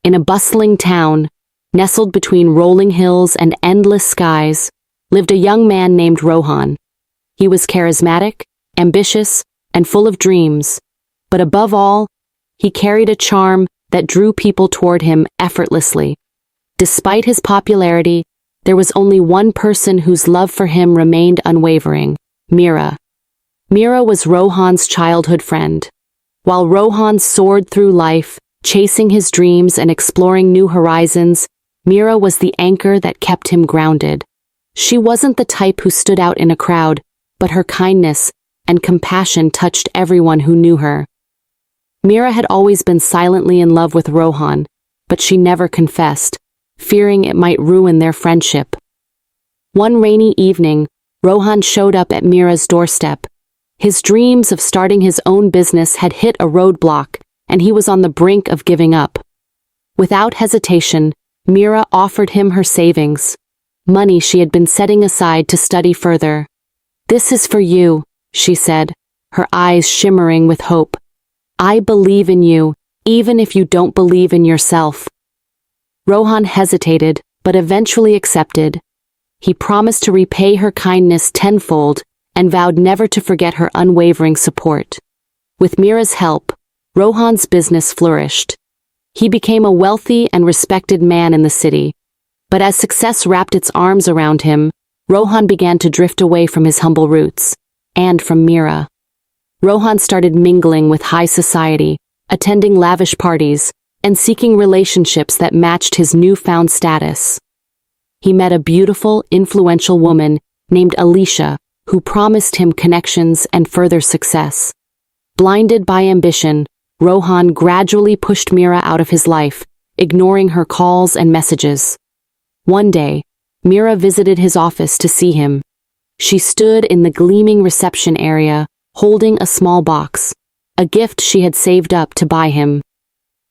in a bustling town, nestled between rolling hills and endless skies, lived a young man named Rohan. He was charismatic, ambitious, and full of dreams, but above all, he carried a charm that drew people toward him effortlessly. Despite his popularity, there was only one person whose love for him remained unwavering: Mira. Mira was Rohan's childhood friend. While Rohan soared through life, chasing his dreams and exploring new horizons, Mira was the anchor that kept him grounded. She wasn't the type who stood out in a crowd, but her kindness and compassion touched everyone who knew her. Mira had always been silently in love with Rohan, but she never confessed, fearing it might ruin their friendship. One rainy evening, Rohan showed up at Mira's doorstep. His dreams of starting his own business had hit a roadblock, and he was on the brink of giving up. Without hesitation, Mira offered him her savings, money she had been setting aside to study further. "This is for you," she said, her eyes shimmering with hope. "I believe in you, even if you don't believe in yourself." Rohan hesitated, but eventually accepted. He promised to repay her kindness tenfold and vowed never to forget her unwavering support. With Mira's help, Rohan's business flourished. He became a wealthy and respected man in the city. But as success wrapped its arms around him, Rohan began to drift away from his humble roots, and from Mira. Rohan started mingling with high society, attending lavish parties, and seeking relationships that matched his newfound status. He met a beautiful, influential woman named Alicia, who promised him connections and further success. Blinded by ambition, Rohan gradually pushed Mira out of his life, ignoring her calls and messages. One day, Mira visited his office to see him. She stood in the gleaming reception area, holding a small box, a gift she had saved up to buy him.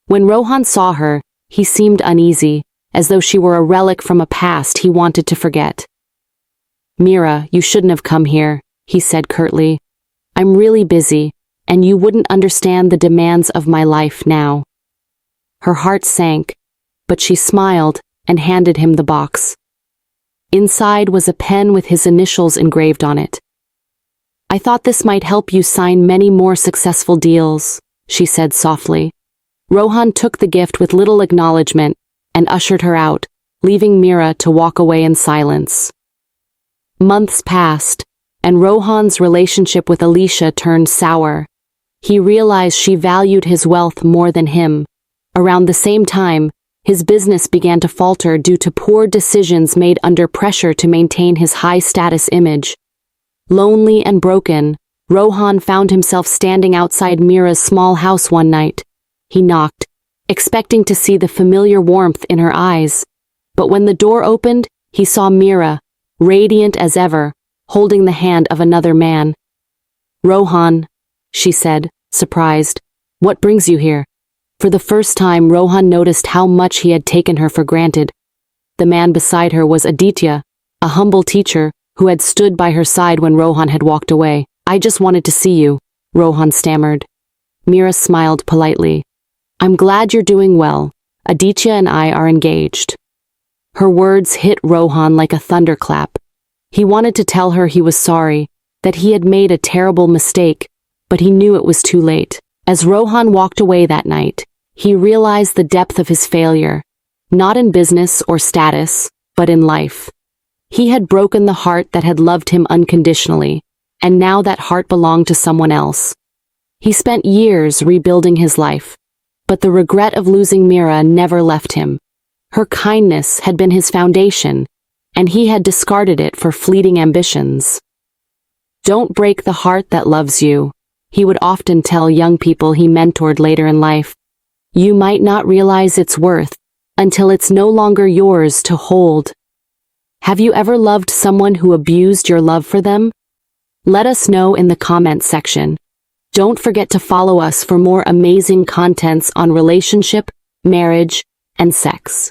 When Rohan saw her, he seemed uneasy, as though she were a relic from a past he wanted to forget. "Mira, you shouldn't have come here," he said curtly. "I'm really busy, and you wouldn't understand the demands of my life now." Her heart sank, but she smiled and handed him the box. Inside was a pen with his initials engraved on it. "I thought this might help you sign many more successful deals," she said softly. Rohan took the gift with little acknowledgement and ushered her out, leaving Mira to walk away in silence. Months passed, and Rohan's relationship with Alicia turned sour. He realized she valued his wealth more than him. Around the same time, his business began to falter due to poor decisions made under pressure to maintain his high-status image. Lonely and broken, Rohan found himself standing outside Mira's small house one night. He knocked, expecting to see the familiar warmth in her eyes. But when the door opened, he saw Mira, radiant as ever, holding the hand of another man. "Rohan," she said, surprised, "what brings you here?" For the first time, Rohan noticed how much he had taken her for granted. The man beside her was Aditya, a humble teacher who had stood by her side when Rohan had walked away. "I just wanted to see you," Rohan stammered. Mira smiled politely. "I'm glad you're doing well. Aditya and I are engaged." Her words hit Rohan like a thunderclap. He wanted to tell her he was sorry, that he had made a terrible mistake, but he knew it was too late. As Rohan walked away that night, he realized the depth of his failure, not in business or status, but in life. He had broken the heart that had loved him unconditionally, and now that heart belonged to someone else. He spent years rebuilding his life, but the regret of losing Mira never left him. Her kindness had been his foundation, and he had discarded it for fleeting ambitions. "Don't break the heart that loves you," he would often tell young people he mentored later in life. "You might not realize its worth until it's no longer yours to hold." Have you ever loved someone who abused your love for them? Let us know in the comments section. Don't forget to follow us for more amazing contents on relationship, marriage, and sex.